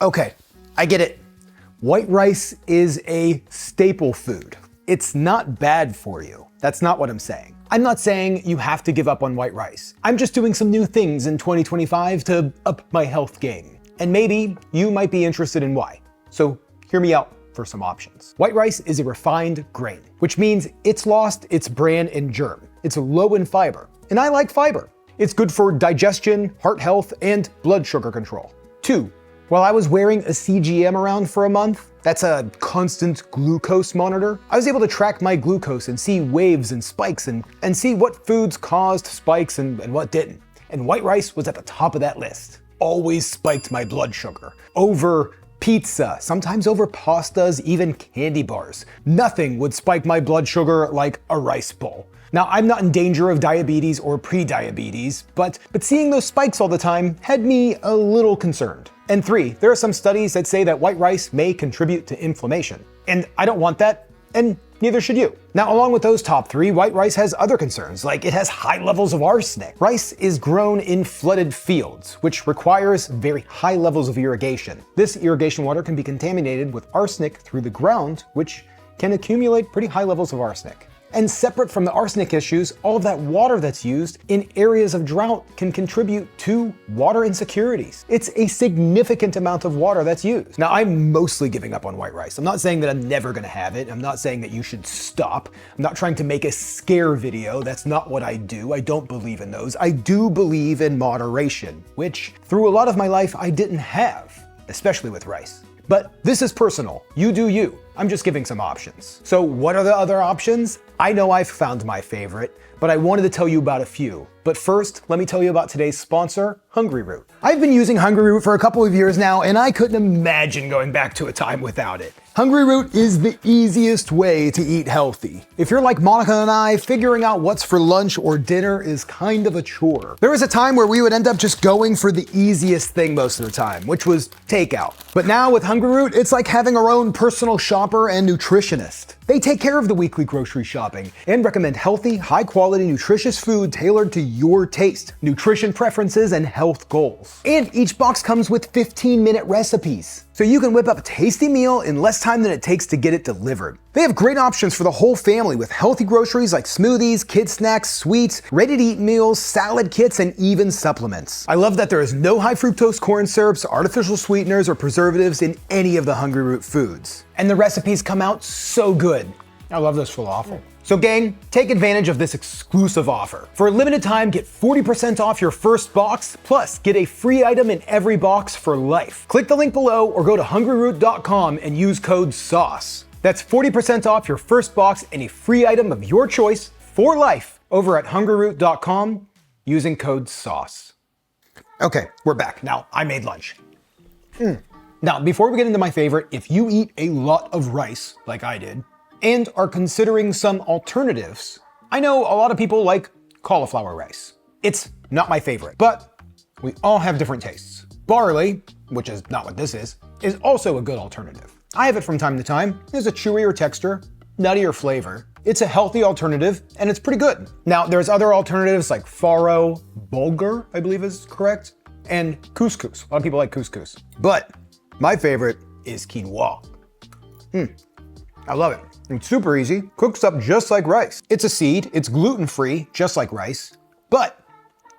Okay, I get it. White rice is a staple food. It's not bad for you. That's not what I'm saying. I'm not saying you have to give up on white rice. I'm just doing some new things in 2025 to up my health game. And maybe you might be interested in why. So hear me out for some options. White rice is a refined grain, which means it's lost its bran and germ. It's low in fiber, and I like fiber. It's good for digestion, heart health, and blood sugar control. 2, while I was wearing a CGM around for a month, that's a constant glucose monitor, I was able to track my glucose and see waves and spikes and see what foods caused spikes and what didn't. And white rice was at the top of that list. Always spiked my blood sugar. Over pizza, sometimes over pastas, even candy bars. Nothing would spike my blood sugar like a rice bowl. Now, I'm not in danger of diabetes or pre-diabetes, but seeing those spikes all the time had me a little concerned. And 3, there are some studies that say that white rice may contribute to inflammation. And I don't want that, and neither should you. Now, along with those top 3, white rice has other concerns, like it has high levels of arsenic. Rice is grown in flooded fields, which requires very high levels of irrigation. This irrigation water can be contaminated with arsenic through the ground, which can accumulate pretty high levels of arsenic. And separate from the arsenic issues, all of that water that's used in areas of drought can contribute to water insecurities. It's a significant amount of water that's used. Now, I'm mostly giving up on white rice. I'm not saying that I'm never gonna have it. I'm not saying that you should stop. I'm not trying to make a scare video. That's not what I do. I don't believe in those. I do believe in moderation, which through a lot of my life I didn't have, especially with rice. But this is personal. You do you. I'm just giving some options. So what are the other options? I know I've found my favorite, but I wanted to tell you about a few. But first, let me tell you about today's sponsor, Hungryroot. I've been using Hungryroot for a couple of years now, and I couldn't imagine going back to a time without it. Hungryroot is the easiest way to eat healthy. If you're like Monica and I, figuring out what's for lunch or dinner is kind of a chore. There was a time where we would end up just going for the easiest thing most of the time, which was takeout. But now with Hungryroot, it's like having our own personal shopper and nutritionist. They take care of the weekly grocery shopping and recommend healthy, high-quality, nutritious food tailored to your taste, nutrition preferences, and health goals. And each box comes with 15-minute recipes, so you can whip up a tasty meal in less time than it takes to get it delivered. They have great options for the whole family with healthy groceries like smoothies, kid snacks, sweets, ready-to-eat meals, salad kits, and even supplements. I love that there is no high fructose corn syrups, artificial sweeteners, or preservatives in any of the Hungryroot foods. And the recipes come out so good. I love this falafel. So gang, take advantage of this exclusive offer. For a limited time, get 40% off your first box, plus get a free item in every box for life. Click the link below or go to hungryroot.com and use code SAUCE. That's 40% off your first box and a free item of your choice for life over at hungryroot.com using code SAUCE. Okay, we're back. Now, I made lunch. Now, before we get into my favorite, if you eat a lot of rice, like I did, and are considering some alternatives, I know a lot of people like cauliflower rice. It's not my favorite, but we all have different tastes. Barley, which is not what this is also a good alternative. I have it from time to time. There's a chewier texture, nuttier flavor. It's a healthy alternative, and it's pretty good. Now, there's other alternatives like farro, bulgur, I believe is correct, and couscous. A lot of people like couscous. But my favorite is quinoa. I love it. It's super easy, cooks up just like rice. It's a seed, it's gluten-free, just like rice, but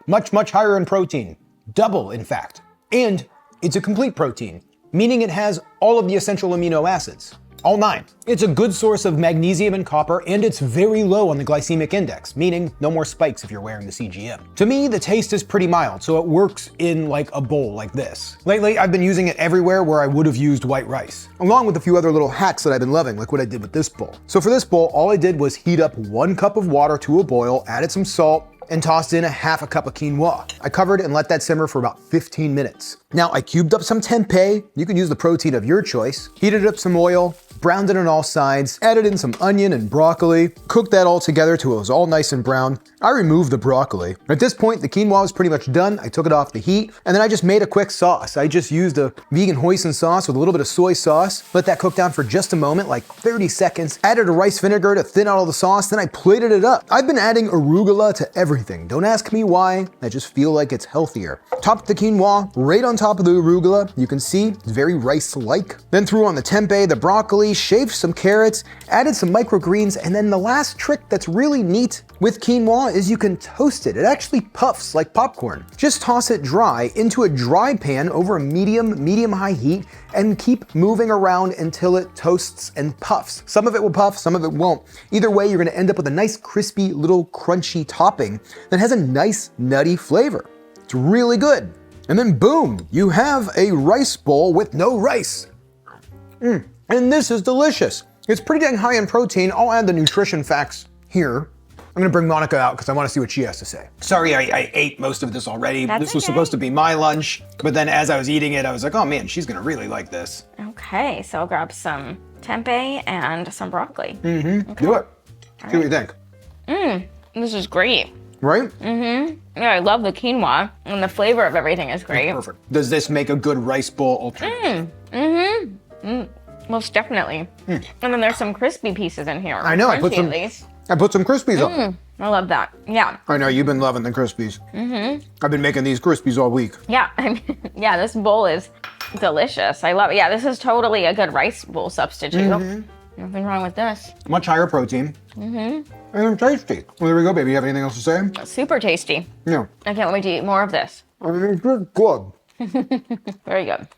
much, much higher in protein. Double, in fact. And it's a complete protein, meaning it has all of the essential amino acids. All 9. It's a good source of magnesium and copper, and it's very low on the glycemic index, meaning no more spikes if you're wearing the CGM. To me, the taste is pretty mild, so it works in like a bowl like this. Lately, I've been using it everywhere where I would have used white rice, along with a few other little hacks that I've been loving, like what I did with this bowl. So for this bowl, all I did was heat up 1 cup of water to a boil, added some salt, and tossed in a half a cup of quinoa. I covered and let that simmer for about 15 minutes. Now I cubed up some tempeh, you can use the protein of your choice, heated up some oil, browned it on all sides, added in some onion and broccoli, cooked that all together till it was all nice and brown. I removed the broccoli. At this point, the quinoa was pretty much done. I took it off the heat, and then I just made a quick sauce. I just used a vegan hoisin sauce with a little bit of soy sauce, let that cook down for just a moment, like 30 seconds, added a rice vinegar to thin out all the sauce, then I plated it up. I've been adding arugula to everything. Don't ask me why, I just feel like it's healthier. Topped the quinoa right on top of the arugula. You can see it's very rice-like. Then threw on the tempeh, the broccoli, shaved some carrots, added some microgreens, and then the last trick that's really neat with quinoa is you can toast it. It actually puffs like popcorn. Just toss it dry into a dry pan over a medium-high heat and keep moving around until it toasts and puffs. Some of it will puff, some of it won't. Either way, you're gonna end up with a nice crispy little crunchy topping that has a nice nutty flavor. It's really good. And then boom, you have a rice bowl with no rice. And this is delicious. It's pretty dang high in protein. I'll add the nutrition facts here. I'm gonna bring Monica out because I wanna see what she has to say. Sorry, I ate most of this already. This was supposed to be my lunch, but then as I was eating it, I was like, oh man, she's gonna really like this. Okay, so I'll grab some tempeh and some broccoli. Okay. Do it. See what you think. This is great. Right? Yeah, I love the quinoa, and the flavor of everything is great. Perfect. Does this make a good rice bowl alternative? Most definitely. And then there's some crispy pieces in here. I know, I put some Crispies on. I love that. Yeah. I know, you've been loving the Crispies. I've been making these Crispies all week. Yeah, yeah, this bowl is delicious. I love it. Yeah, this is totally a good rice bowl substitute. Nothing wrong with this. Much higher protein. And tasty. Well, there we go, baby. You have anything else to say? Super tasty. Yeah. I can't wait to eat more of this. I mean, it's good. Very good.